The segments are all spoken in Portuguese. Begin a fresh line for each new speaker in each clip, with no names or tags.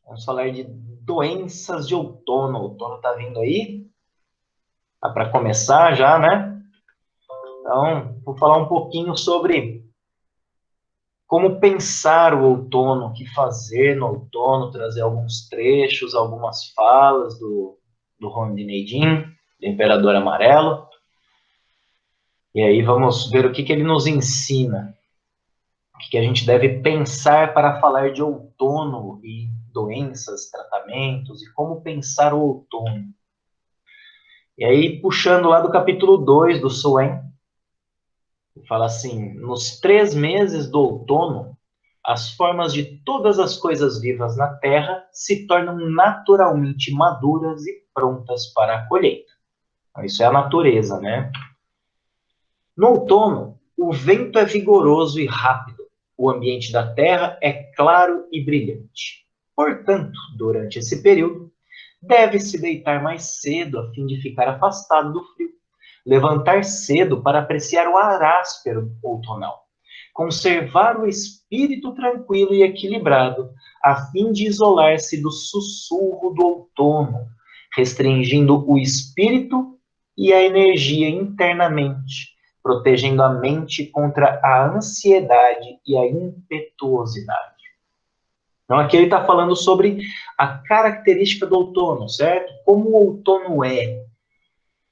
Vamos falar de doenças de outono. O outono tá vindo aí? Tá para começar já, né? Então, vou falar um pouquinho sobre como pensar o outono, o que fazer no outono, trazer alguns trechos, algumas falas do Ronaldinho Neidin, do Imperador Amarelo. E aí vamos ver o que ele nos ensina, o que a gente deve pensar para falar de outono e doenças, tratamentos, e como pensar o outono. E aí, puxando lá do capítulo 2 do Suen, fala assim: nos 3 meses do outono, as formas de todas as coisas vivas na terra se tornam naturalmente maduras e prontas para a colheita. Então, isso é a natureza, né? No outono, o vento é vigoroso e rápido, o ambiente da terra é claro e brilhante. Portanto, durante esse período, deve-se deitar mais cedo a fim de ficar afastado do frio, levantar cedo para apreciar o ar áspero outonal, conservar o espírito tranquilo e equilibrado, a fim de isolar-se do sussurro do outono, restringindo o espírito e a energia internamente, protegendo a mente contra a ansiedade e a impetuosidade. Então, aqui ele está falando sobre a característica do outono, certo? Como o outono é.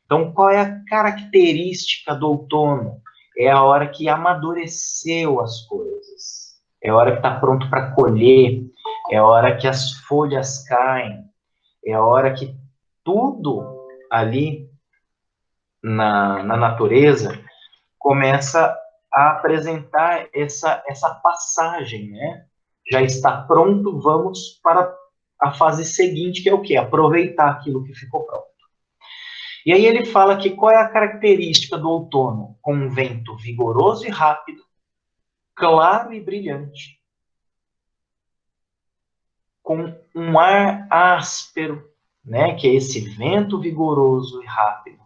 Então, qual é a característica do outono? É a hora que amadureceu as coisas. É a hora que está pronto para colher. É a hora que as folhas caem. É a hora que tudo ali na natureza começa a apresentar essa passagem, né? Já está pronto, vamos para a fase seguinte, que é o quê? Aproveitar aquilo que ficou pronto. E aí ele fala que qual é a característica do outono? Com um vento vigoroso e rápido, claro e brilhante, com um ar áspero, né? Que é esse vento vigoroso e rápido.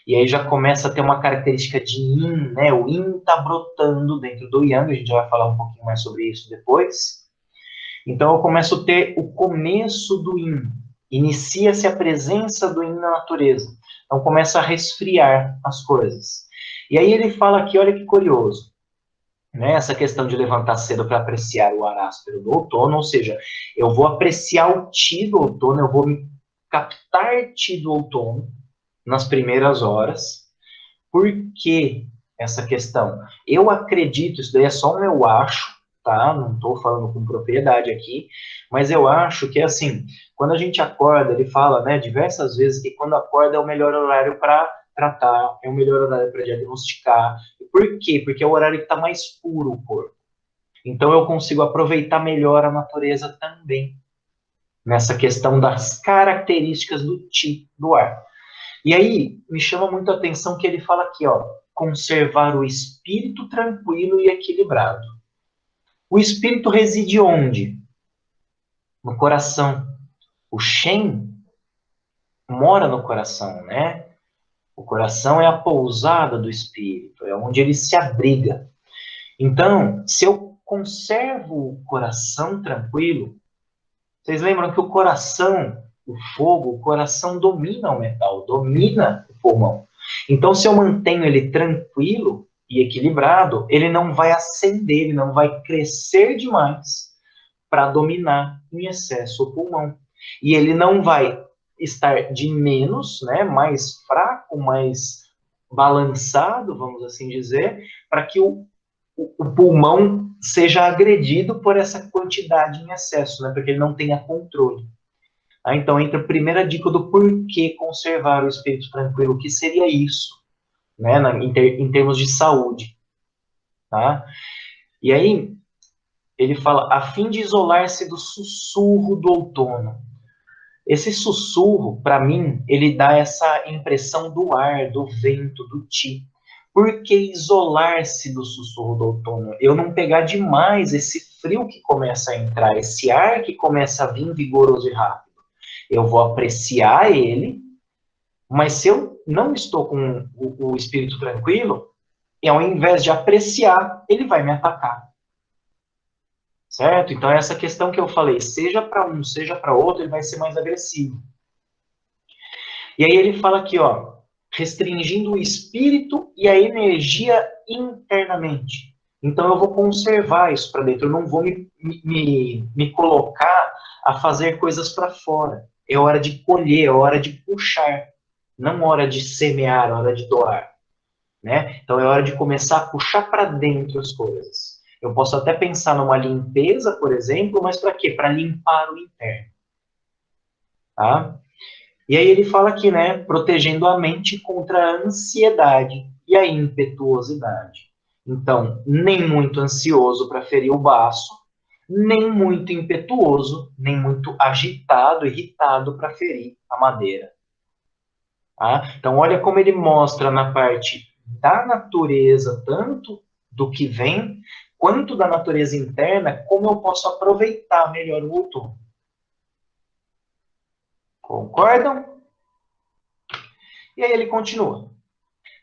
E aí já começa a ter uma característica de yin, né? O yin está brotando dentro do yang, a gente vai falar um pouquinho mais sobre isso depois. Então eu começo a ter o começo do yin. Inicia-se a presença do yin na natureza. Então começa a resfriar as coisas. E aí ele fala aqui, olha que curioso, né? Essa questão de levantar cedo para apreciar o ar áspero do outono, ou seja, eu vou apreciar o ti do outono, eu vou me captar ti do outono nas primeiras horas. Por que essa questão? Eu acredito, isso daí é só um eu acho, tá? Não estou falando com propriedade aqui, mas eu acho que, assim, quando a gente acorda, ele fala, né, diversas vezes que quando acorda é o melhor horário para tratar, é o melhor horário para diagnosticar. Por quê? Porque é o horário que está mais puro o corpo. Então eu consigo aproveitar melhor a natureza também, nessa questão das características do ti, do ar. E aí, me chama muito a atenção que ele fala aqui, ó, conservar o espírito tranquilo e equilibrado. O espírito reside onde? No coração. O Shen mora no coração, né? O coração é a pousada do espírito, é onde ele se abriga. Então, se eu conservo o coração tranquilo, vocês lembram que o coração, o fogo, o coração domina o metal, domina o pulmão. Então, se eu mantenho ele tranquilo e equilibrado, ele não vai acender, ele não vai crescer demais para dominar em excesso o pulmão. E ele não vai estar de menos, né, mais fraco, mais balançado, vamos assim dizer, para que o pulmão seja agredido por essa quantidade em excesso, né, porque ele não tenha controle. Então entra a primeira dica do porquê conservar o espírito tranquilo, o que seria isso, né, em termos de saúde. Tá? E aí ele fala, a fim de isolar-se do sussurro do outono. Esse sussurro, para mim, ele dá essa impressão do ar, do vento, do ti. Por que isolar-se do sussurro do outono? Eu não pegar demais esse frio que começa a entrar, esse ar que começa a vir vigoroso e rápido. Eu vou apreciar ele, mas se eu não estou com o espírito tranquilo, e ao invés de apreciar, ele vai me atacar. certo? Então, essa questão que eu falei, seja para um, seja para outro, ele vai ser mais agressivo. E aí ele fala aqui, ó, restringindo o espírito e a energia internamente. Então, eu vou conservar isso para dentro, eu não vou me colocar a fazer coisas para fora. É hora de colher, é hora de puxar, não hora de semear, é hora de doar. Né? Então é hora de começar a puxar para dentro as coisas. Eu posso até pensar numa limpeza, por exemplo, mas para quê? Para limpar o interno. Tá? E aí ele fala aqui, né? Protegendo a mente contra a ansiedade e a impetuosidade. Então, nem muito ansioso para ferir o baço, nem muito impetuoso, nem muito agitado, irritado para ferir a madeira. Tá? Então, olha como ele mostra na parte da natureza, tanto do que vem, quanto da natureza interna, como eu posso aproveitar melhor o outono. Concordam? E aí ele continua.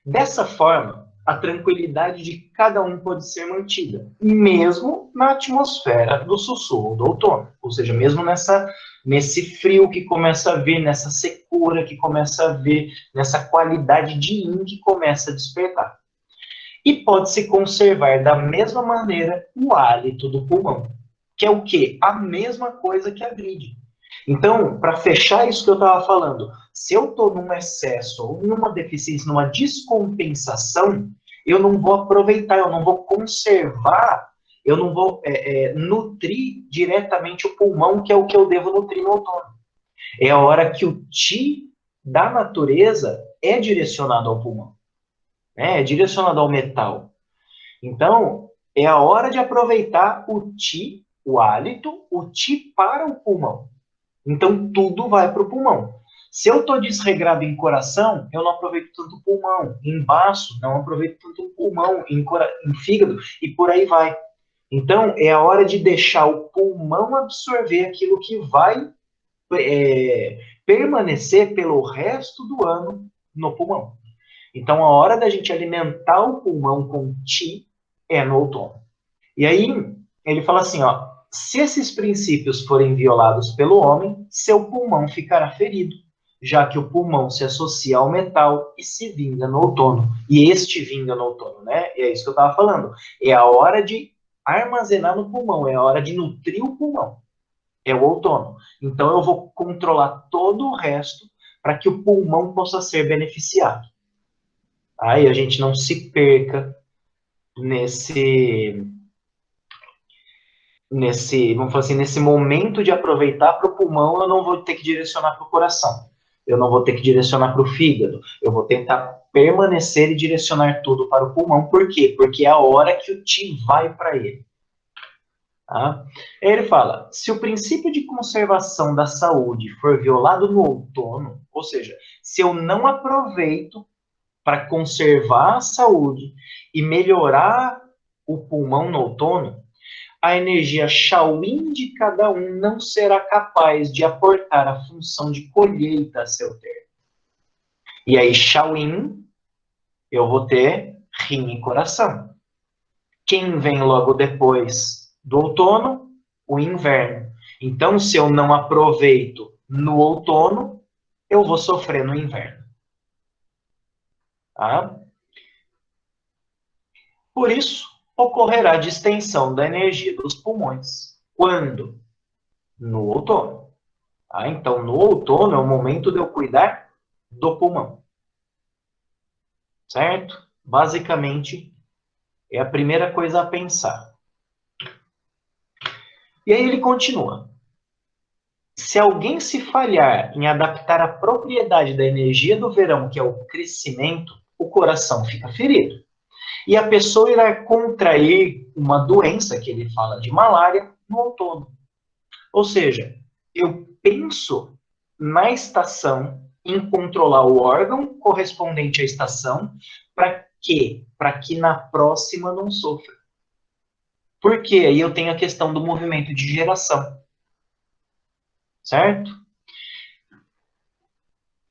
Dessa forma, a tranquilidade de cada um pode ser mantida, mesmo na atmosfera do sussurro do outono. Ou seja, mesmo nesse frio que começa a vir, nessa secura que começa a vir, nessa qualidade de yin que começa a despertar. E pode-se conservar da mesma maneira o hálito do pulmão, que é o quê? A mesma coisa que a grid. Então, para fechar isso que eu estava falando, se eu estou num excesso, ou numa deficiência, numa descompensação, eu não vou aproveitar, eu não vou conservar, eu não vou nutrir diretamente o pulmão, que é o que eu devo nutrir no outono. É a hora que o Ti da natureza é direcionado ao pulmão, né? É direcionado ao metal. Então, é a hora de aproveitar o Ti, o hálito, o Ti para o pulmão. Então, tudo vai para o pulmão. Se eu estou desregrado em coração, eu não aproveito tanto o pulmão. Em baço, não aproveito tanto o pulmão. Em fígado, e por aí vai. Então, é a hora de deixar o pulmão absorver aquilo que vai permanecer pelo resto do ano no pulmão. Então, a hora da gente alimentar o pulmão com Ti é no outono. E aí, ele fala assim, ó, se esses princípios forem violados pelo homem, seu pulmão ficará ferido, já que o pulmão se associa ao metal e se vinga no outono. E este vinga no outono, né? E é isso que eu estava falando. É a hora de armazenar no pulmão, é a hora de nutrir o pulmão. É o outono. Então eu vou controlar todo o resto para que o pulmão possa ser beneficiado. Aí a gente não se perca vamos falar assim, nesse momento de aproveitar para o pulmão, eu não vou ter que direcionar para o coração. Eu não vou ter que direcionar para o fígado. Eu vou tentar permanecer e direcionar tudo para o pulmão. Por quê? Porque é a hora que o Ti vai para ele. Tá? Ele fala, se o princípio de conservação da saúde for violado no outono, ou seja, se eu não aproveito para conservar a saúde e melhorar o pulmão no outono, a energia Shaolin de cada um não será capaz de aportar a função de colheita a seu termo. E aí, Shaolin, eu vou ter rim e coração. Quem vem logo depois do outono? O inverno. Então, se eu não aproveito no outono, eu vou sofrer no inverno. Tá? Por isso, ocorrerá distensão da energia dos pulmões. Quando? No outono. Tá? Então, no outono é o momento de eu cuidar do pulmão. Certo? Basicamente, é a primeira coisa a pensar. E aí ele continua. Se alguém se falhar em adaptar a propriedade da energia do verão, que é o crescimento, o coração fica ferido. E a pessoa irá contrair uma doença, que ele fala de malária, no outono. Ou seja, eu penso na estação, em controlar o órgão correspondente à estação, para quê? Para que na próxima não sofra. Porque aí eu tenho a questão do movimento de geração. Certo?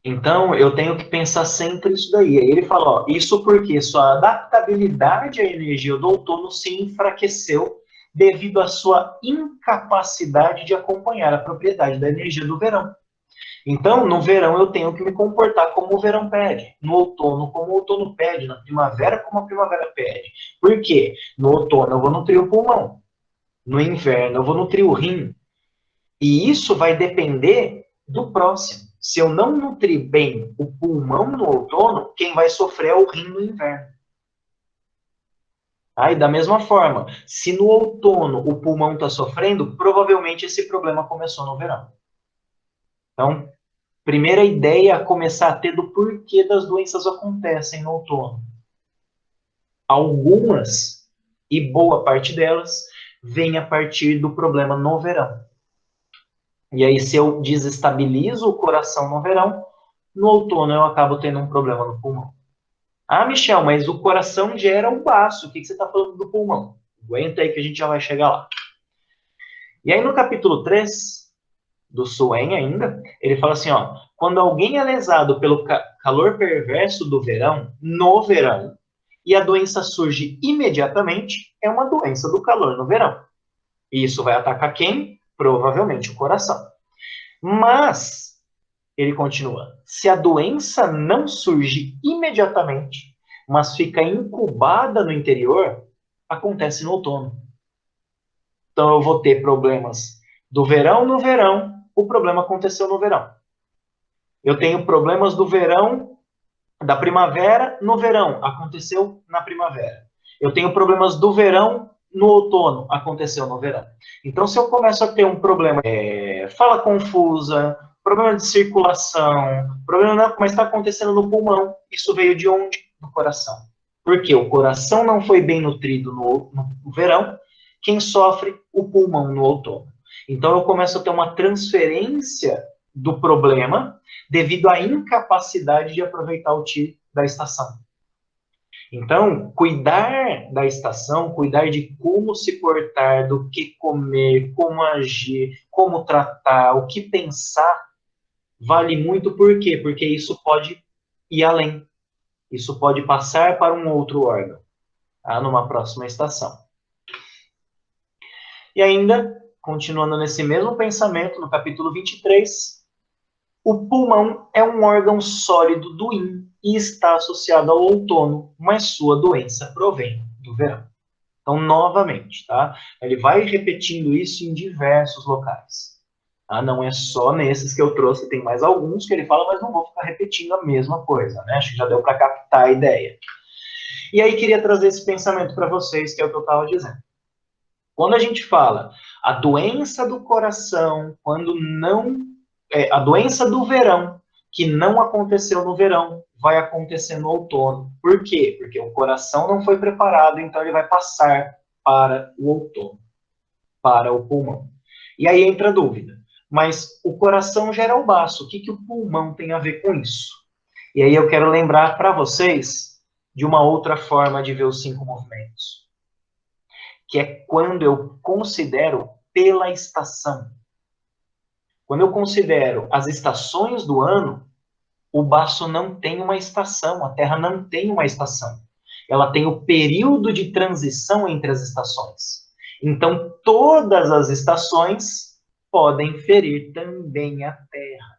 Então, eu tenho que pensar sempre isso daí. Aí ele fala, ó, isso porque sua adaptabilidade à energia do outono se enfraqueceu devido à sua incapacidade de acompanhar a propriedade da energia do verão. Então, no verão eu tenho que me comportar como o verão pede, no outono como o outono pede, na primavera como a primavera pede. Por quê? No outono eu vou nutrir o pulmão, no inverno eu vou nutrir o rim, e isso vai depender do próximo. Se eu não nutrir bem o pulmão no outono, quem vai sofrer é o rim no inverno. Aí, da mesma forma, se no outono o pulmão está sofrendo, provavelmente esse problema começou no verão. Então, primeira ideia é começar a ter do porquê das doenças acontecem no outono. Algumas, e boa parte delas, vem a partir do problema no verão. E aí, se eu desestabilizo o coração no verão, no outono eu acabo tendo um problema no pulmão. Ah, Michel, mas o coração gera o baço. O que você está falando do pulmão? Aguenta aí que a gente já vai chegar lá. E aí no capítulo 3, do Suen ainda, ele fala assim, ó, quando alguém é lesado pelo calor perverso do verão, no verão, e a doença surge imediatamente, é uma doença do calor no verão. E isso vai atacar quem? Provavelmente o coração. Mas, ele continua, se a doença não surge imediatamente, mas fica incubada no interior, acontece no outono. Então eu vou ter problemas do verão no verão, o problema aconteceu no verão. Eu tenho problemas do verão, da primavera no verão, aconteceu na primavera. Eu tenho problemas do verão no outono, aconteceu no verão. Então, se eu começo a ter um problema, fala confusa, problema de circulação, problema, mas está acontecendo no pulmão, isso veio de onde? Do coração. Porque o coração não foi bem nutrido no verão, quem sofre? O pulmão no outono. Então, eu começo a ter uma transferência do problema devido à incapacidade de aproveitar o ti da estação. Então, cuidar da estação, cuidar de como se portar, do que comer, como agir, como tratar, o que pensar, vale muito. Por quê? Porque isso pode ir além. Isso pode passar para um outro órgão, tá? Numa próxima estação. E ainda, continuando nesse mesmo pensamento, no capítulo 23, o pulmão é um órgão sólido do yin e está associado ao outono, mas sua doença provém do verão. Então, novamente, tá? Ele vai repetindo isso em diversos locais. Tá? Não é só nesses que eu trouxe, tem mais alguns que ele fala, mas não vou ficar repetindo a mesma coisa, né? Acho que já deu para captar a ideia. E aí, queria trazer esse pensamento para vocês, que é o que eu estava dizendo. Quando a gente fala a doença do coração, quando não a doença do verão, que não aconteceu no verão, vai acontecer no outono. Por quê? Porque o coração não foi preparado, então ele vai passar para o outono, para o pulmão. E aí entra a dúvida. Mas o coração gera o baço, o que o pulmão tem a ver com isso? E aí eu quero lembrar para vocês de uma outra forma de ver os 5 movimentos, que é quando eu considero pela estação. Quando eu considero as estações do ano, o baço não tem uma estação, a Terra não tem uma estação. Ela tem o período de transição entre as estações. Então, todas as estações podem ferir também a Terra.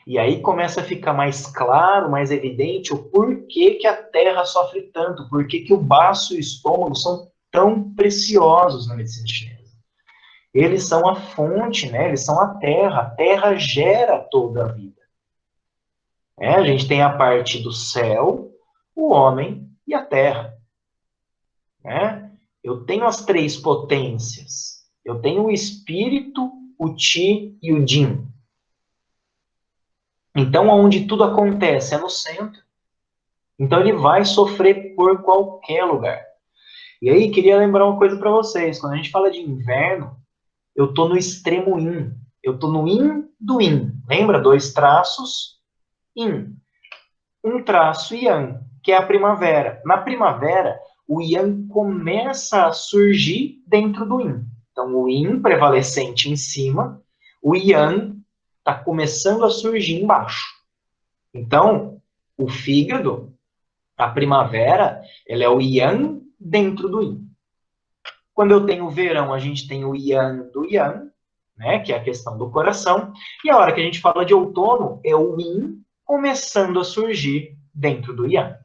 E aí começa a ficar mais claro, mais evidente o porquê que a Terra sofre tanto, porquê que o baço e o estômago são tão preciosos na medicina chinesa. Eles são a fonte, né? Eles são a terra gera toda a vida. A gente tem a parte do céu, o homem e a terra. Né? Eu tenho as 3 potências. Eu tenho o espírito, o Qi e o Jin. Então, onde tudo acontece é no centro. Então, ele vai sofrer por qualquer lugar. E aí, queria lembrar uma coisa para vocês. Quando a gente fala de inverno, eu estou no extremo yin. Eu estou no yin do yin. Lembra? 2 traços, yin. 1 traço yang, que é a primavera. Na primavera, o yang começa a surgir dentro do yin. Então, o yin prevalecente em cima, o yang está começando a surgir embaixo. Então, o fígado, a primavera, ela é o yang dentro do yin. Quando eu tenho o verão, a gente tem o yang do yang, né, que é a questão do coração. E a hora que a gente fala de outono, é o yin começando a surgir dentro do yang.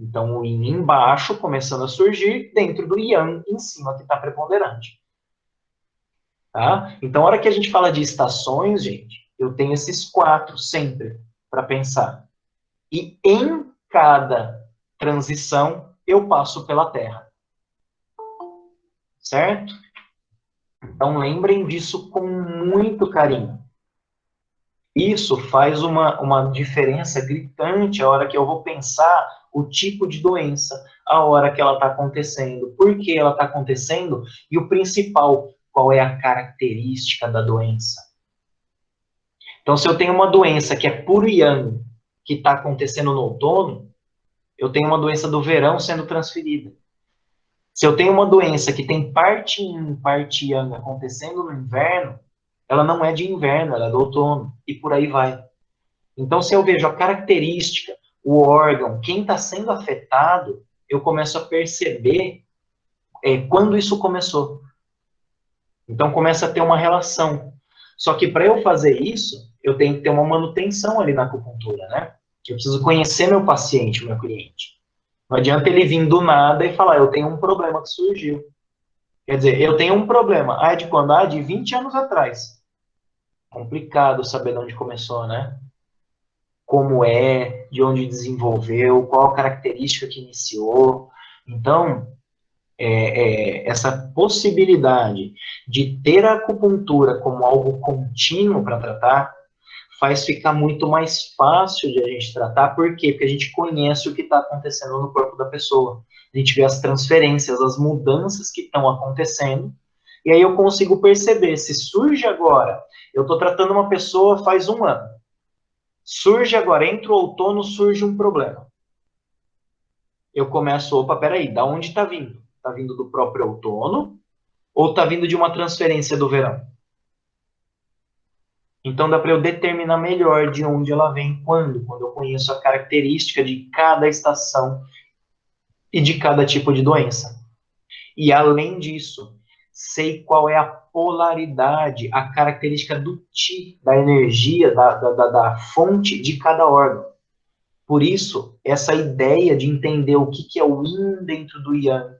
Então, o yin embaixo começando a surgir dentro do yang em cima, que está preponderante. Tá? Então, a hora que a gente fala de estações, gente, eu tenho esses 4 sempre para pensar. E em cada transição, eu passo pela Terra. Certo? Então, lembrem disso com muito carinho. Isso faz uma diferença gritante a hora que eu vou pensar o tipo de doença, a hora que ela está acontecendo, por que ela está acontecendo e o principal, qual é a característica da doença. Então, se eu tenho uma doença que é puro yang, que está acontecendo no outono, eu tenho uma doença do verão sendo transferida. Se eu tenho uma doença que tem parte yin, parte yang acontecendo no inverno, ela não é de inverno, ela é do outono, e por aí vai. Então, se eu vejo a característica, o órgão, quem está sendo afetado, eu começo a perceber quando isso começou. Então, começa a ter uma relação. Só que para eu fazer isso, eu tenho que ter uma manutenção ali na acupuntura, né? Eu preciso conhecer meu paciente, meu cliente. Não adianta ele vir do nada e falar, eu tenho um problema que surgiu. Quer dizer, eu tenho um problema. Ah, é de quando? Ah, de 20 anos atrás. Complicado saber de onde começou, né? Como é, de onde desenvolveu, qual a característica que iniciou. Então, essa possibilidade de ter a acupuntura como algo contínuo para tratar faz ficar muito mais fácil de a gente tratar. Por quê? Porque a gente conhece o que está acontecendo no corpo da pessoa. A gente vê as transferências, as mudanças que estão acontecendo, e aí eu consigo perceber se surge agora. Eu estou tratando uma pessoa faz 1 ano. Surge agora, entre o outono, surge um problema. Eu começo, opa, peraí, da onde está vindo? Está vindo do próprio outono ou está vindo de uma transferência do verão? Então dá para eu determinar melhor de onde ela vem, quando eu conheço a característica de cada estação e de cada tipo de doença. E além disso, sei qual é a polaridade, a característica do Qi, da energia, da fonte de cada órgão. Por isso, essa ideia de entender o que é o Yin dentro do Yang,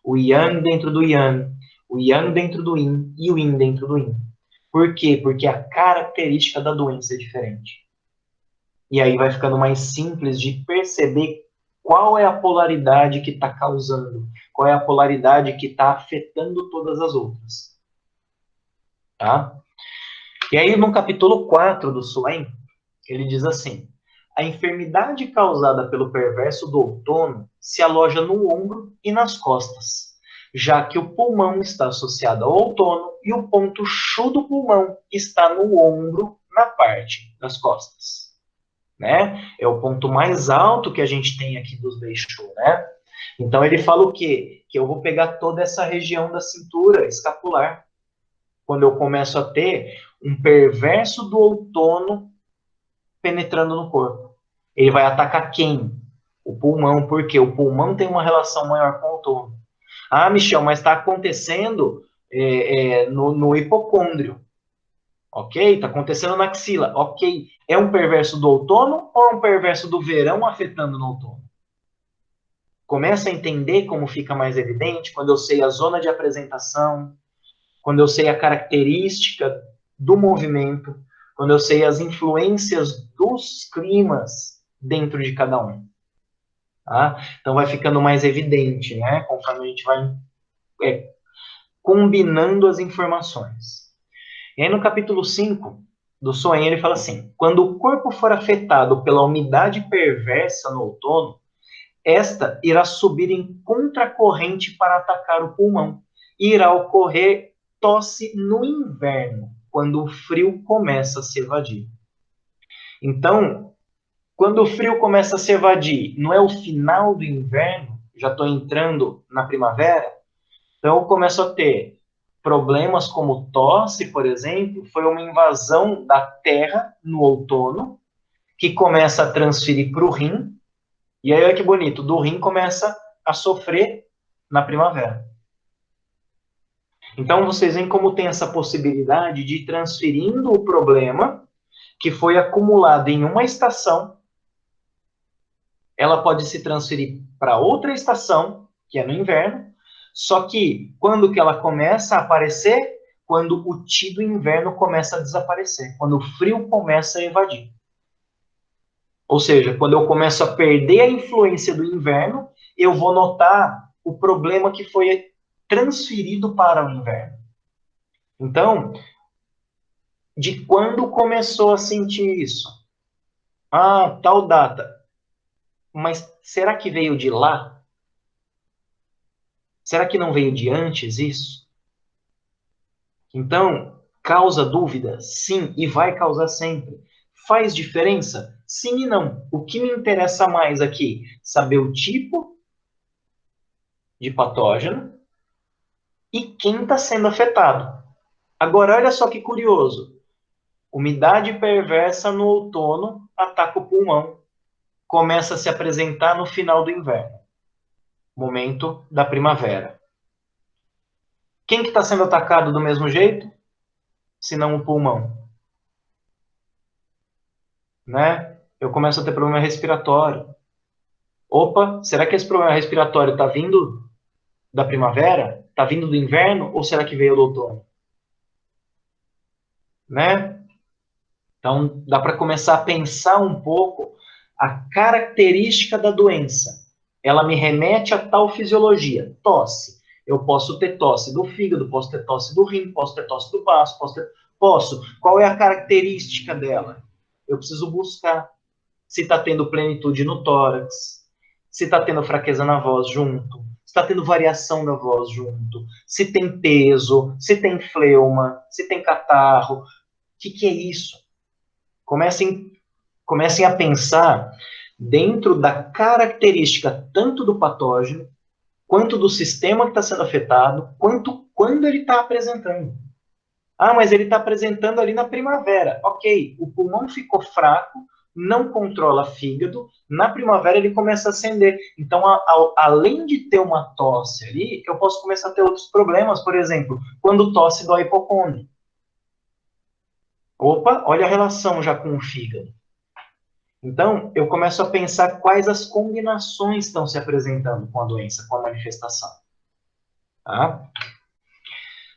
o Yang dentro do Yang, o Yang dentro do Yin e o Yin dentro do Yin. Por quê? Porque a característica da doença é diferente. E aí vai ficando mais simples de perceber qual é a polaridade que está causando, qual é a polaridade que está afetando todas as outras. Tá? E aí, no capítulo 4 do Suen, ele diz assim: a enfermidade causada pelo perverso do outono se aloja no ombro e nas costas, já que o pulmão está associado ao outono e o ponto Shu do pulmão está no ombro, na parte das costas. Né? É o ponto mais alto que a gente tem aqui dos Beishu, né? Então ele fala o quê? Que eu vou pegar toda essa região da cintura escapular. Quando eu começo a ter um perverso do outono penetrando no corpo. Ele vai atacar quem? O pulmão, porque o pulmão tem uma relação maior com o outono. Ah, Michel, mas está acontecendo no hipocôndrio. Ok? Está acontecendo na axila. Ok. É um perverso do outono ou é um perverso do verão afetando no outono? Começa a entender como fica mais evidente quando eu sei a zona de apresentação, quando eu sei a característica do movimento, quando eu sei as influências dos climas dentro de cada um. Tá? Então vai ficando mais evidente, né? Conforme a gente vai combinando as informações. E aí no capítulo 5 do Soen, ele fala assim: quando o corpo for afetado pela umidade perversa no outono, esta irá subir em contracorrente para atacar o pulmão. E irá ocorrer tosse no inverno, quando o frio começa a se evadir. Então, quando o frio começa a se evadir, não é o final do inverno, já estou entrando na primavera, então eu começo a ter problemas como tosse, por exemplo, foi uma invasão da terra no outono, que começa a transferir para o rim, e aí olha que bonito, do rim começa a sofrer na primavera. Então, vocês veem como tem essa possibilidade de ir transferindo o problema que foi acumulado em uma estação, ela pode se transferir para outra estação, que é no inverno, só que quando que ela começa a aparecer? Quando o Ti do inverno começa a desaparecer, quando o frio começa a invadir. Ou seja, quando eu começo a perder a influência do inverno, eu vou notar o problema que foi transferido para o inverno. Então, de quando começou a sentir isso? Ah, tal data. Mas será que veio de lá? Será que não veio de antes isso? Então, causa dúvida? Sim, e vai causar sempre. Faz diferença? Sim e não. O que me interessa mais aqui? Saber o tipo de patógeno e quem está sendo afetado. Agora, olha só que curioso. Umidade perversa no outono ataca o pulmão. Começa a se apresentar no final do inverno, momento da primavera. Quem que está sendo atacado do mesmo jeito? Se não o pulmão, né? Eu começo a ter problema respiratório. Opa, será que esse problema respiratório está vindo da primavera? Está vindo do inverno? Ou será que veio do outono? Né? Então, dá para começar a pensar um pouco a característica da doença. Ela me remete a tal fisiologia. Tosse. Eu posso ter tosse do fígado, posso ter tosse do rim, posso ter tosse do baço, posso ter... Posso. Qual é a característica dela? Eu preciso buscar se está tendo plenitude no tórax, se está tendo fraqueza na voz junto, se está tendo variação da voz junto, se tem peso, se tem fleuma, se tem catarro. O que é isso? Comecem a pensar dentro da característica tanto do patógeno, quanto do sistema que está sendo afetado, quanto quando ele está apresentando. Ah, mas ele está apresentando ali na primavera. Ok, o pulmão ficou fraco, não controla fígado, na primavera ele começa a acender. Então, além de ter uma tosse ali, eu posso começar a ter outros problemas, por exemplo, quando tosse dói hipocondrio. Opa, olha a relação já com o fígado. Então, eu começo a pensar quais as combinações estão se apresentando com a doença, com a manifestação. Tá?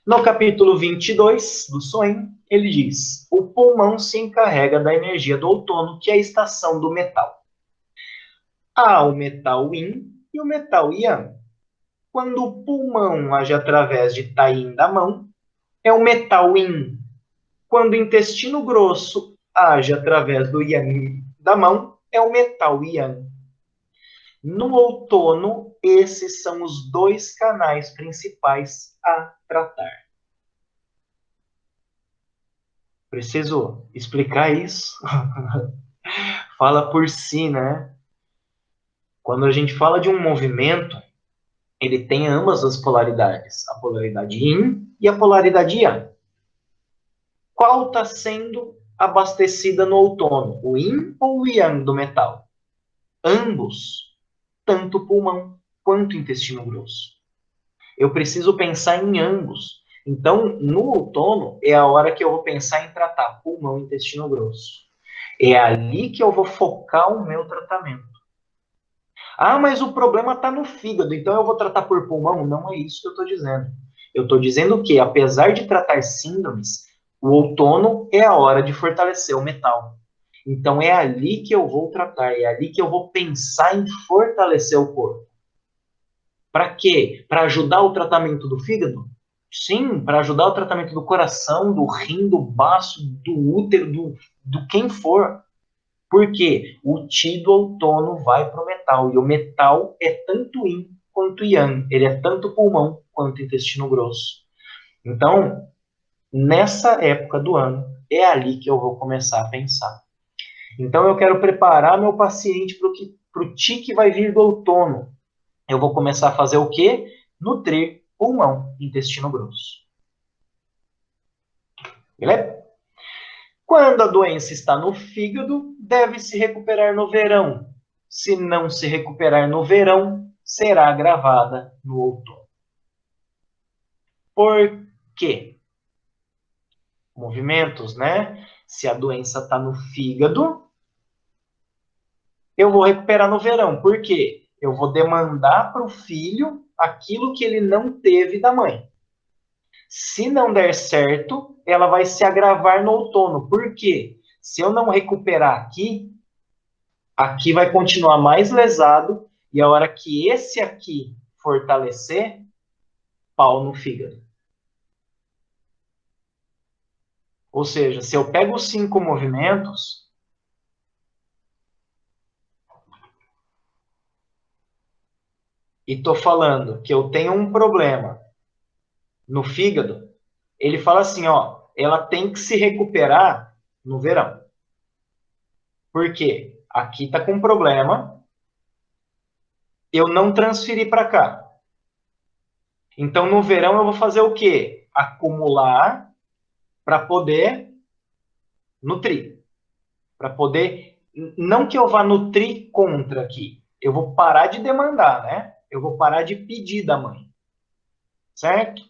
No capítulo 22 do Soin, ele diz: o pulmão se encarrega da energia do outono, que é a estação do metal. Há o metal yin e o metal yang. Quando o pulmão age através de tain da mão, é o metal yin. Quando o intestino grosso age através do yang da mão, é o metal yang. No outono, esses são os dois canais principais a tratar. Preciso explicar isso? Fala por si, né? Quando a gente fala de um movimento, ele tem ambas as polaridades, a polaridade yin e a polaridade yang. Qual está sendo abastecida no outono, o yin ou o yang do metal? Ambos, tanto o pulmão quanto o intestino grosso. Eu preciso pensar em ambos. Então, no outono, é a hora que eu vou pensar em tratar pulmão e intestino grosso. É ali que eu vou focar o meu tratamento. Ah, mas o problema está no fígado, então eu vou tratar por pulmão? Não é isso que eu estou dizendo. Eu estou dizendo que, apesar de tratar síndromes, o outono é a hora de fortalecer o metal. Então é ali que eu vou tratar, é ali que eu vou pensar em fortalecer o corpo. Para quê? Para ajudar o tratamento do fígado? Sim, para ajudar o tratamento do coração, do rim, do baço, do útero, do quem for. Porque o Ti do outono vai para o metal. E o metal é tanto yin quanto yang. Ele é tanto pulmão quanto intestino grosso. Então, nessa época do ano, é ali que eu vou começar a pensar. Então, eu quero preparar meu paciente para o Ti que vai vir do outono. Eu vou começar a fazer o quê? Nutrir pulmão, intestino grosso. Beleza? Quando a doença está no fígado, deve se recuperar no verão. Se não se recuperar no verão, será agravada no outono. Por quê? Movimentos, né? Se a doença está no fígado, eu vou recuperar no verão. Por quê? Eu vou demandar para o filho aquilo que ele não teve da mãe. Se não der certo, ela vai se agravar no outono. Por quê? Se eu não recuperar aqui, aqui vai continuar mais lesado, e a hora que esse aqui fortalecer, pau no fígado. Ou seja, se eu pego os 5 movimentos, e estou falando que eu tenho um problema no fígado, ele fala assim, ó, ela tem que se recuperar no verão. Por quê? Aqui está com problema, eu não transferi para cá. Então, no verão, eu vou fazer o quê? Acumular para poder nutrir. Para poder... Não que eu vá nutrir contra aqui. Eu vou parar de demandar, né? Eu vou parar de pedir da mãe. Certo?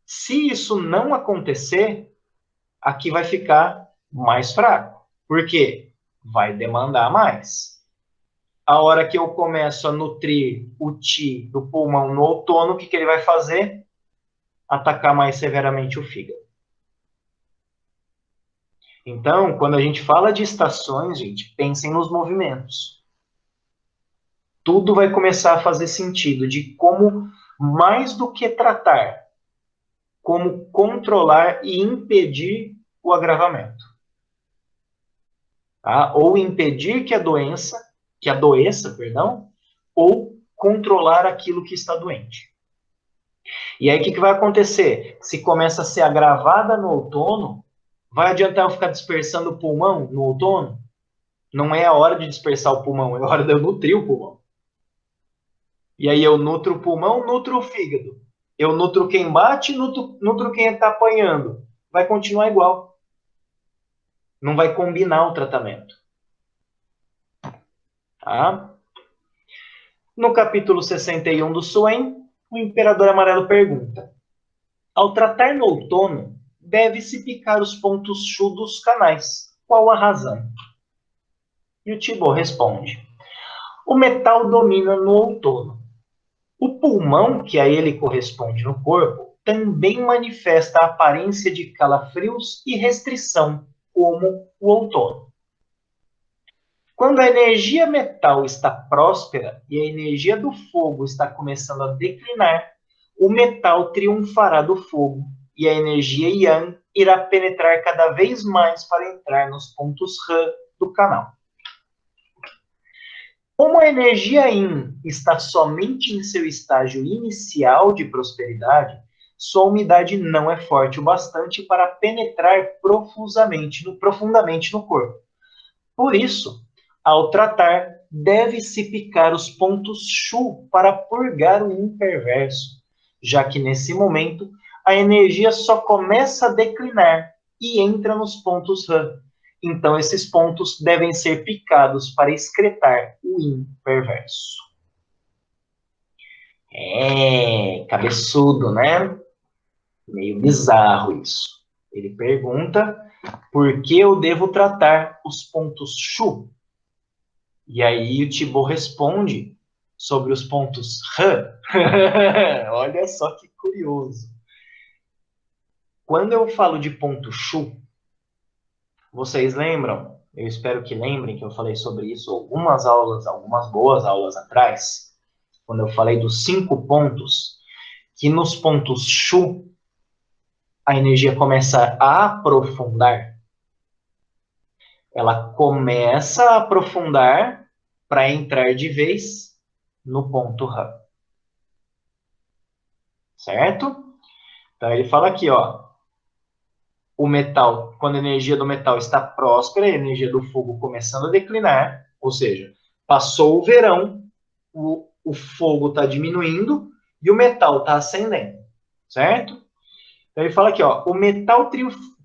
Se isso não acontecer, aqui vai ficar mais fraco. Por quê? Vai demandar mais. A hora que eu começo a nutrir o Ti do pulmão no outono, o que ele vai fazer? Atacar mais severamente o fígado. Então, quando a gente fala de estações, gente, pensem nos movimentos. Tudo vai começar a fazer sentido de como, mais do que tratar, como controlar e impedir o agravamento. Tá? Ou impedir que adoeça, ou controlar aquilo que está doente. E aí o que vai acontecer? Se começa a ser agravada no outono, vai adiantar eu ficar dispersando o pulmão no outono? Não é a hora de dispersar o pulmão, é a hora de eu nutrir o pulmão. E aí eu nutro o pulmão, nutro o fígado. Eu nutro quem bate, nutro quem está apanhando. Vai continuar igual. Não vai combinar o tratamento. Tá? No capítulo 61 do Suen, o Imperador Amarelo pergunta: ao tratar no outono, deve-se picar os pontos Chu dos canais. Qual a razão? E o Tibor responde: o metal domina no outono. O pulmão, que a ele corresponde no corpo, também manifesta a aparência de calafrios e restrição, como o outono. Quando a energia metal está próspera e a energia do fogo está começando a declinar, o metal triunfará do fogo e a energia Yang irá penetrar cada vez mais para entrar nos pontos Han do canal. Como a energia Yin está somente em seu estágio inicial de prosperidade, sua umidade não é forte o bastante para penetrar profundamente no corpo. Por isso, ao tratar, deve-se picar os pontos Chu para purgar o Yin perverso, já que nesse momento a energia só começa a declinar e entra nos pontos Han. Então, esses pontos devem ser picados para excretar o Yin perverso. É, cabeçudo, né? Meio bizarro isso. Ele pergunta por que eu devo tratar os pontos Chu. E aí o Tibor responde sobre os pontos Han. Olha só que curioso. Quando eu falo de ponto Chu, vocês lembram? Eu espero que lembrem que eu falei sobre isso algumas boas aulas atrás, quando eu falei dos 5 pontos, que nos pontos Chu a energia começa a aprofundar. Ela começa a aprofundar para entrar de vez no ponto Han. Certo? Então ele fala aqui, ó, o metal, quando a energia do metal está próspera, a energia do fogo começando a declinar, ou seja, passou o verão, o fogo está diminuindo e o metal está ascendendo, certo? Então ele fala aqui, ó, o metal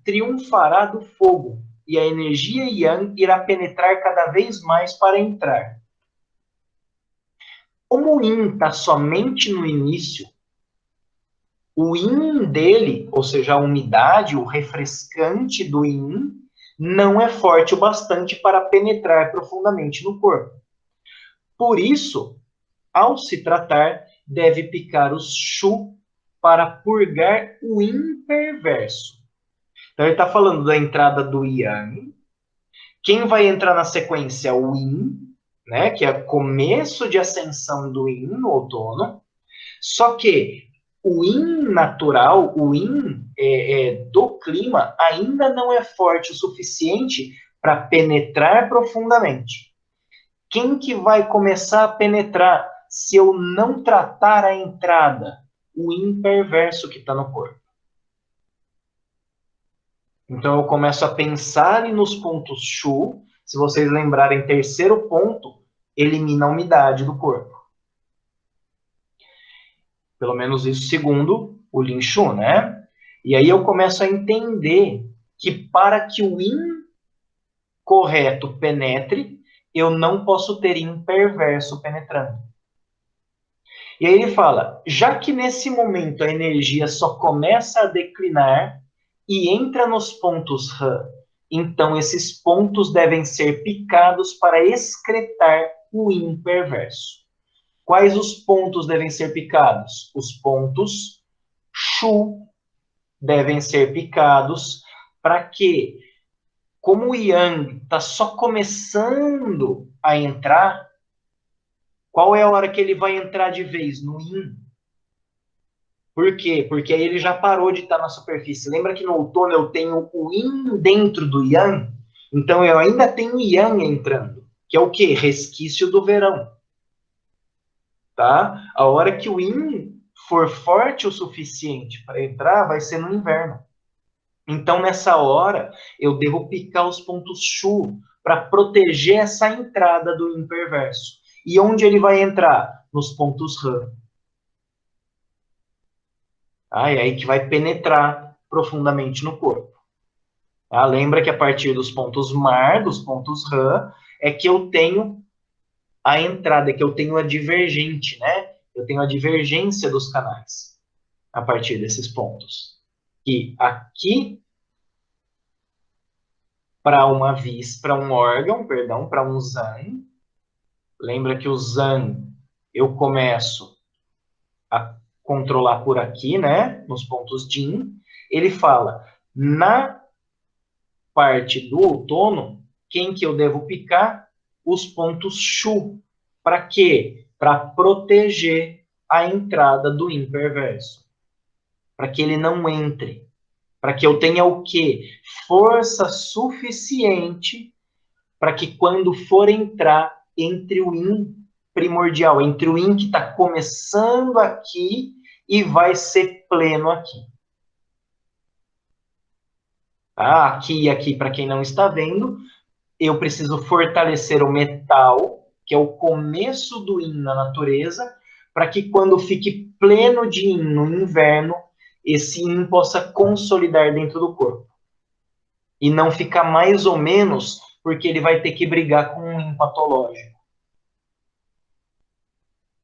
triunfará do fogo e a energia Yang irá penetrar cada vez mais para entrar. Como o Yin está somente no início, o yin dele, ou seja, a umidade, o refrescante do yin, não é forte o bastante para penetrar profundamente no corpo. Por isso, ao se tratar, deve picar os shu para purgar o yin perverso. Então ele está falando da entrada do yang. Quem vai entrar na sequência? O yin, né, que é o começo de ascensão do yin no outono. Só que o yin natural, o yin do clima, ainda não é forte o suficiente para penetrar profundamente. Quem que vai começar a penetrar se eu não tratar a entrada? O yin perverso que está no corpo. Então eu começo a pensar nos pontos Shu. Se vocês lembrarem, terceiro ponto, elimina a umidade do corpo. Pelo menos isso segundo o Lin Shu, né? E aí eu começo a entender que para que o Yin correto penetre, eu não posso ter Yin perverso penetrando. E aí ele fala, já que nesse momento a energia só começa a declinar e entra nos pontos Han, então esses pontos devem ser picados para excretar o Yin perverso. Quais os pontos devem ser picados? Os pontos Shu devem ser picados para que, como o Yang está só começando a entrar, qual é a hora que ele vai entrar de vez? No Yin. Por quê? Porque aí ele já parou de estar na superfície. Lembra que no outono eu tenho o Yin dentro do Yang? Então eu ainda tenho o Yang entrando, que é o quê? Resquício do verão. Tá? A hora que o Yin for forte o suficiente para entrar, vai ser no inverno. Então, nessa hora, eu devo picar os pontos Shu para proteger essa entrada do Yin perverso. E onde ele vai entrar? Nos pontos Han. É aí que vai penetrar profundamente no corpo. Lembra que a partir dos pontos Mar, dos pontos Han, é que eu tenho a entrada, é que eu tenho a divergente, né? Eu tenho a divergência dos canais a partir desses pontos. E aqui, para um órgão, perdão, para um Zan, lembra que o Zan eu começo a controlar por aqui, né? Nos pontos Jin. Ele fala, na parte do outono, quem que eu devo picar? Os pontos Shu. Para quê? Para proteger a entrada do Yin perverso. Para que ele não entre. Para que eu tenha o quê? Força suficiente para que quando for entrar entre o Yin primordial, entre o Yin que está começando aqui e vai ser pleno aqui. Aqui e aqui, para quem não está vendo, eu preciso fortalecer o metal, que é o começo do Yin na natureza, para que quando fique pleno de Yin no inverno, esse Yin possa consolidar dentro do corpo. E não ficar mais ou menos, porque ele vai ter que brigar com um Yin patológico.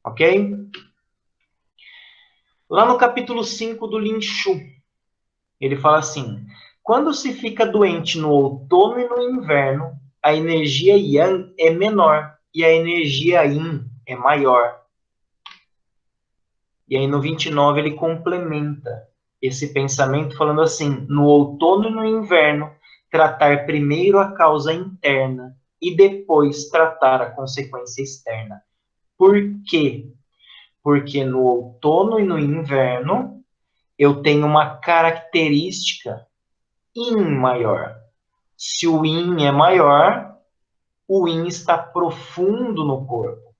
Ok? Lá no capítulo 5 do Lin Shu, ele fala assim, quando se fica doente no outono e no inverno, a energia Yang é menor e a energia Yin é maior. E aí no 29 ele complementa esse pensamento falando assim, no outono e no inverno, tratar primeiro a causa interna e depois tratar a consequência externa. Por quê? Porque no outono e no inverno eu tenho uma característica Yin maior. Se o Yin é maior, o Yin está profundo no corpo,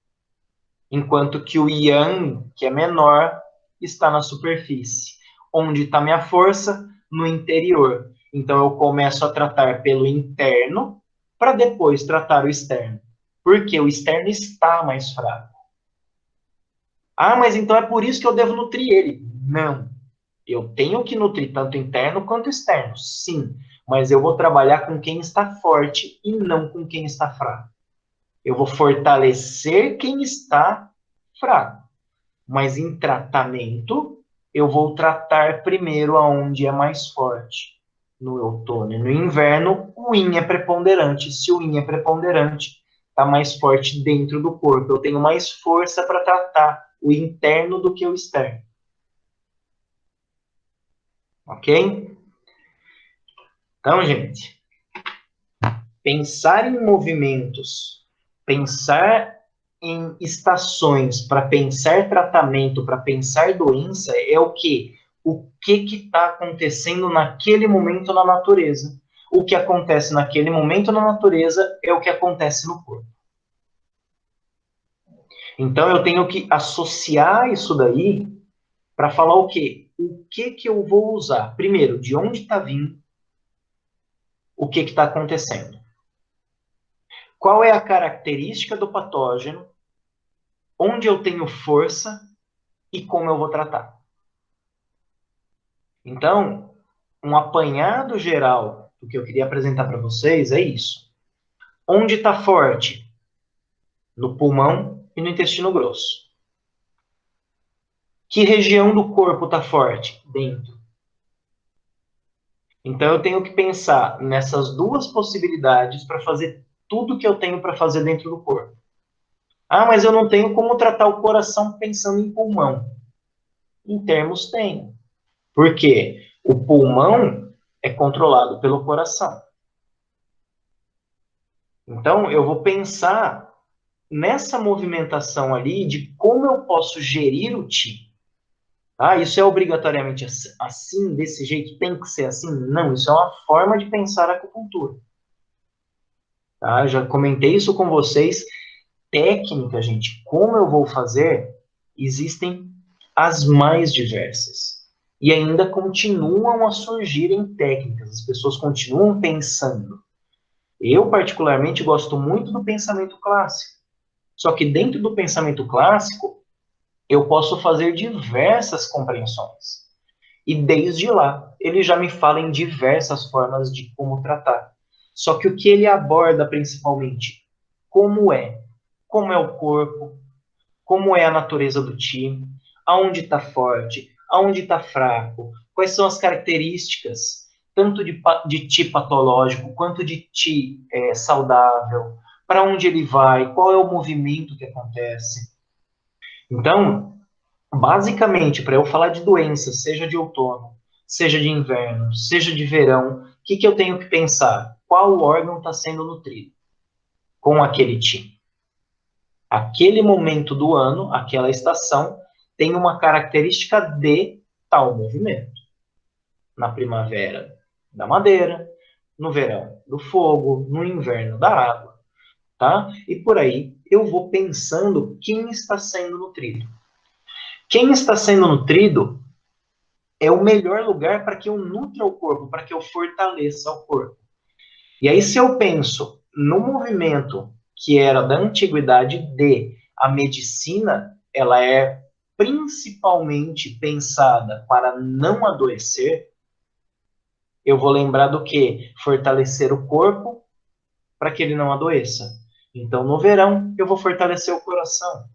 enquanto que o Yang, que é menor, está na superfície. Onde está minha força? No interior. Então eu começo a tratar pelo interno para depois tratar o externo. Porque o externo está mais fraco. Mas então é por isso que eu devo nutrir ele. Não. Eu tenho que nutrir tanto interno quanto externo, sim. Mas eu vou trabalhar com quem está forte e não com quem está fraco. Eu vou fortalecer quem está fraco. Mas em tratamento, eu vou tratar primeiro aonde é mais forte. No outono e no inverno, o yin é preponderante. Se o yin é preponderante, está mais forte dentro do corpo. Eu tenho mais força para tratar o interno do que o externo. Ok? Então, gente, pensar em movimentos, pensar em estações, para pensar tratamento, para pensar doença, é o quê? O que está acontecendo naquele momento na natureza. O que acontece naquele momento na natureza é o que acontece no corpo. Então eu tenho que associar isso daí para falar o quê? O que eu vou usar? Primeiro, de onde está vindo? O que está acontecendo? Qual é a característica do patógeno? Onde eu tenho força e como eu vou tratar? Então, um apanhado geral do que eu queria apresentar para vocês é isso. Onde está forte? No pulmão e no intestino grosso. Que região do corpo está forte? Dentro. Então eu tenho que pensar nessas duas possibilidades para fazer tudo que eu tenho para fazer dentro do corpo. Ah, mas eu não tenho como tratar o coração pensando em pulmão. Em termos, tenho. Por quê? O pulmão é controlado pelo coração. Então eu vou pensar nessa movimentação ali de como eu posso gerir o ti. Ah, isso é obrigatoriamente assim, desse jeito, tem que ser assim? Não, isso é uma forma de pensar a acupuntura. Tá? Já comentei isso com vocês. Técnica, gente, como eu vou fazer, existem as mais diversas. E ainda continuam a surgirem técnicas, as pessoas continuam pensando. Eu, particularmente, gosto muito do pensamento clássico. Só que dentro do pensamento clássico, eu posso fazer diversas compreensões. E desde lá, ele já me fala em diversas formas de como tratar. Só que o que ele aborda principalmente, como é? Como é o corpo? Como é a natureza do time? Aonde está forte? Aonde está fraco? Quais são as características, tanto de ti patológico quanto de ti saudável? Para onde ele vai? Qual é o movimento que acontece? Então, basicamente, para eu falar de doenças, seja de outono, seja de inverno, seja de verão, o que eu tenho que pensar? Qual órgão está sendo nutrido com aquele ti? Aquele momento do ano, aquela estação, tem uma característica de tal movimento. Na primavera, da madeira, no verão, do fogo, no inverno, da água, tá? E por aí eu vou pensando quem está sendo nutrido. Quem está sendo nutrido é o melhor lugar para que eu nutra o corpo, para que eu fortaleça o corpo. E aí, se eu penso no movimento que era da antiguidade de a medicina, ela é principalmente pensada para não adoecer, eu vou lembrar do que? Fortalecer o corpo para que ele não adoeça. Então, no verão, eu vou fortalecer o coração.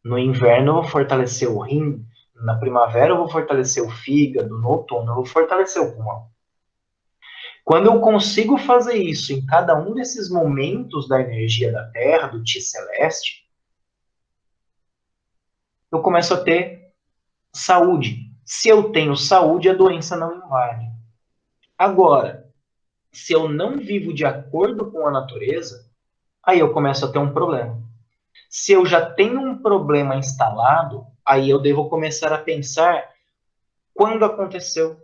No inverno, eu vou fortalecer o rim. Na primavera, eu vou fortalecer o fígado. No outono, eu vou fortalecer o pulmão. Quando eu consigo fazer isso em cada um desses momentos da energia da Terra, do Ti celeste, eu começo a ter saúde. Se eu tenho saúde, a doença não invade. Agora, se eu não vivo de acordo com a natureza, aí eu começo a ter um problema. Se eu já tenho um problema instalado, aí eu devo começar a pensar quando aconteceu,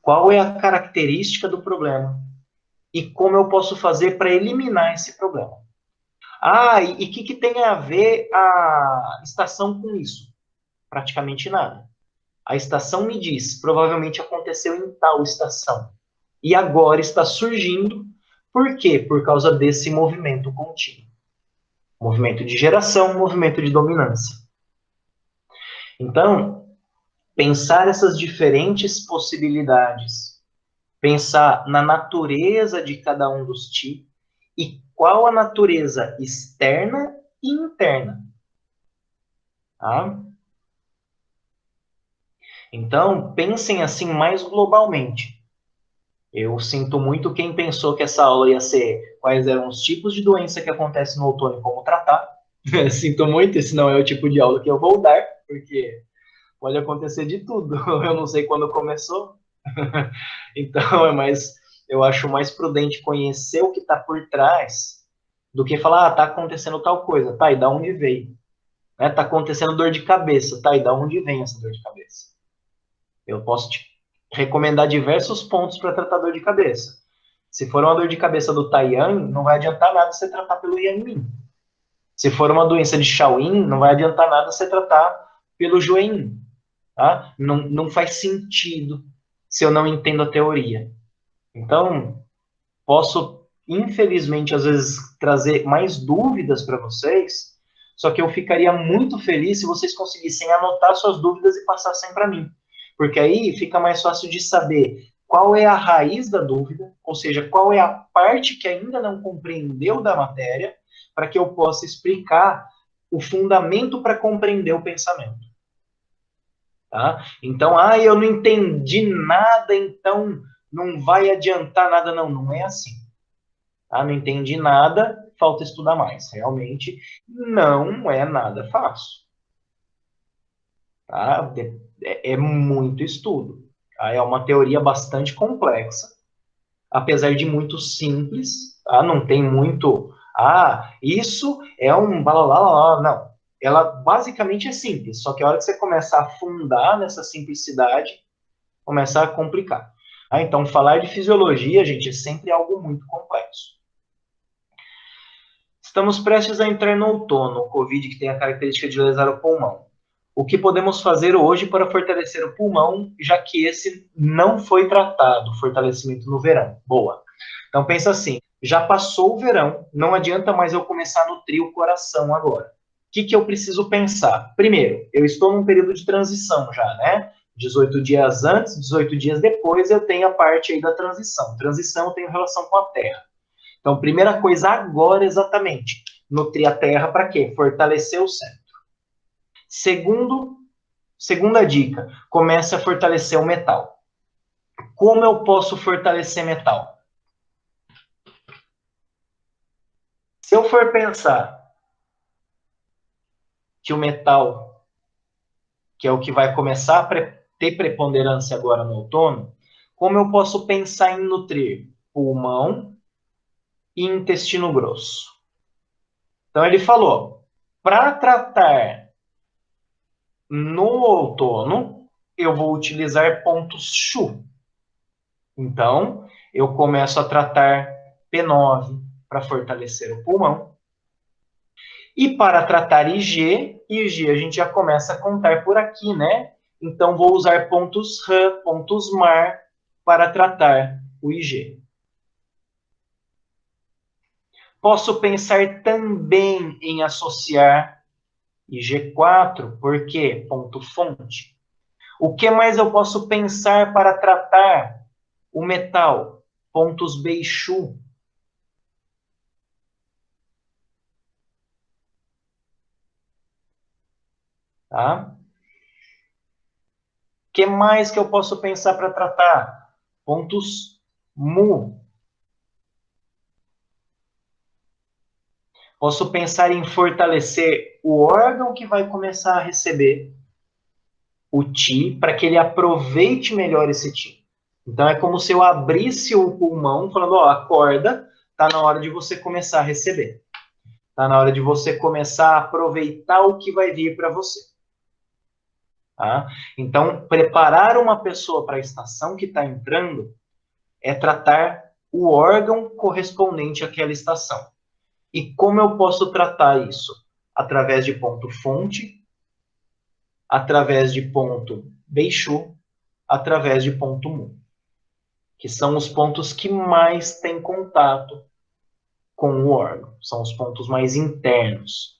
qual é a característica do problema e como eu posso fazer para eliminar esse problema. Ah, e o que tem a ver a estação com isso? Praticamente nada. A estação me diz, provavelmente aconteceu em tal estação. E agora está surgindo. Por quê? Por causa desse movimento contínuo. Movimento de geração, movimento de dominância. Então, pensar essas diferentes possibilidades, pensar na natureza de cada um dos tipos e qual a natureza externa e interna. Tá? Então, pensem assim mais globalmente. Eu sinto muito quem pensou que essa aula ia ser quais eram os tipos de doença que acontecem no outono e como tratar. Sinto muito, esse não é o tipo de aula que eu vou dar, porque pode acontecer de tudo. Eu não sei quando começou. Então, eu acho mais prudente conhecer o que está por trás do que falar, tá acontecendo tal coisa, tá, e da onde veio? Né? Tá acontecendo dor de cabeça, tá, e da onde vem essa dor de cabeça? Eu posso te recomendar diversos pontos para tratar dor de cabeça. Se for uma dor de cabeça do Taiyang, não vai adiantar nada você tratar pelo Yang. Se for uma doença de Shaolin, não vai adiantar nada você tratar pelo Jueyin. Tá? Não faz sentido se eu não entendo a teoria. Então, posso, infelizmente, às vezes trazer mais dúvidas para vocês, só que eu ficaria muito feliz se vocês conseguissem anotar suas dúvidas e passassem para mim. Porque aí fica mais fácil de saber qual é a raiz da dúvida, ou seja, qual é a parte que ainda não compreendeu da matéria, para que eu possa explicar o fundamento para compreender o pensamento. Tá? Então, eu não entendi nada, então não vai adiantar nada. Não, não é assim. Tá? Não entendi nada, falta estudar mais. Realmente não é nada fácil. Tá? É muito estudo. Tá? É uma teoria bastante complexa, apesar de muito simples. Tá? Não tem muito. Isso é um blá, blá, blá, blá. Não. Ela basicamente é simples, só que a hora que você começa a afundar nessa simplicidade, começa a complicar. Então, falar de fisiologia, gente, é sempre algo muito complexo. Estamos prestes a entrar no outono, o Covid que tem a característica de lesar o pulmão. O que podemos fazer hoje para fortalecer o pulmão, já que esse não foi tratado, fortalecimento no verão? Boa. Então pensa assim, já passou o verão, não adianta mais eu começar a nutrir o coração agora. O que eu preciso pensar? Primeiro, eu estou num período de transição já, né? 18 dias antes, 18 dias depois, eu tenho a parte aí da transição. Transição eu tenho relação com a Terra. Então, primeira coisa agora, exatamente, nutrir a terra para quê? Fortalecer o centro. Segunda dica, comece a fortalecer o metal. Como eu posso fortalecer metal? Se eu for pensar que o metal, que é o que vai começar a ter preponderância agora no outono, como eu posso pensar em nutrir pulmão e intestino grosso? Então ele falou, para tratar no outono, eu vou utilizar pontos Shu. Então, eu começo a tratar P9 para fortalecer o pulmão. E para tratar IG a gente já começa a contar por aqui, né? Então, vou usar pontos RAN, pontos MAR para tratar o IG. Posso pensar também em associar IG4, porque ponto fonte. O que mais eu posso pensar para tratar o metal? Pontos Beixu. Tá? O que mais que eu posso pensar para tratar? Pontos Mu. Posso pensar em fortalecer o órgão que vai começar a receber o Ti para que ele aproveite melhor esse Ti. Então é como se eu abrisse o pulmão falando, acorda, tá na hora de você começar a receber. Tá na hora de você começar a aproveitar o que vai vir para você. Tá? Então, preparar uma pessoa para a estação que está entrando é tratar o órgão correspondente àquela estação. E como eu posso tratar isso? Através de ponto fonte, através de ponto Beixu, através de ponto Mu, que são os pontos que mais têm contato com o órgão, são os pontos mais internos.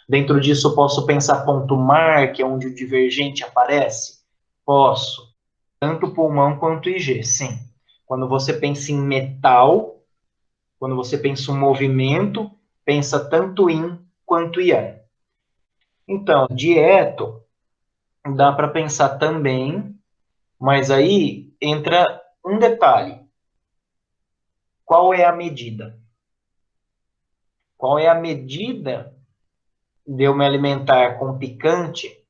Dentro disso, eu posso pensar ponto Mar, que é onde o divergente aparece? Posso. Tanto pulmão quanto IG, sim. Quando você pensa em metal, quando você pensa em movimento, pensa tanto Yin quanto Yang. Então, dieto, dá para pensar também Mas aí entra um detalhe. Qual é a medida? Qual é a medida de eu me alimentar com picante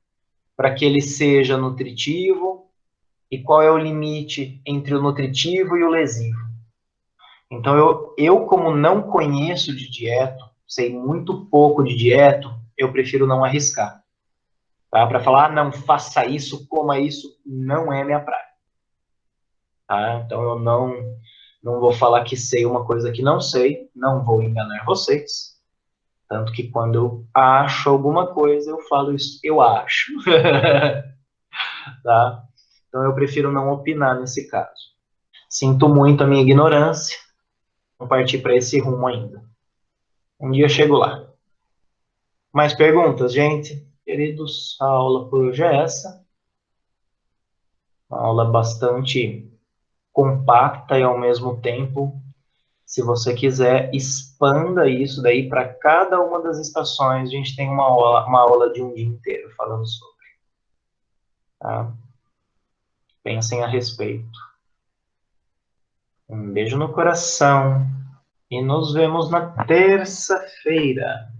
para que ele seja nutritivo? E qual é o limite entre o nutritivo e o lesivo? Então, eu como não conheço de dieta, sei muito pouco de dieta, eu prefiro não arriscar. Tá? Para falar, ah, não faça isso, coma isso, não é minha praia. Tá? Então, eu não vou falar que sei uma coisa que não sei, não vou enganar vocês. Tanto que quando eu acho alguma coisa, eu falo isso, eu acho. Tá? Então, eu prefiro não opinar nesse caso. Sinto muito a minha ignorância, não partir para esse rumo ainda. Um dia eu chego lá. Mais perguntas, gente? Queridos, a aula por hoje é essa. Uma aula bastante compacta e ao mesmo tempo, se você quiser, expanda isso daí para cada uma das estações. A gente tem uma aula de um dia inteiro falando sobre. Tá? Pensem a respeito. Um beijo no coração e nos vemos na terça-feira.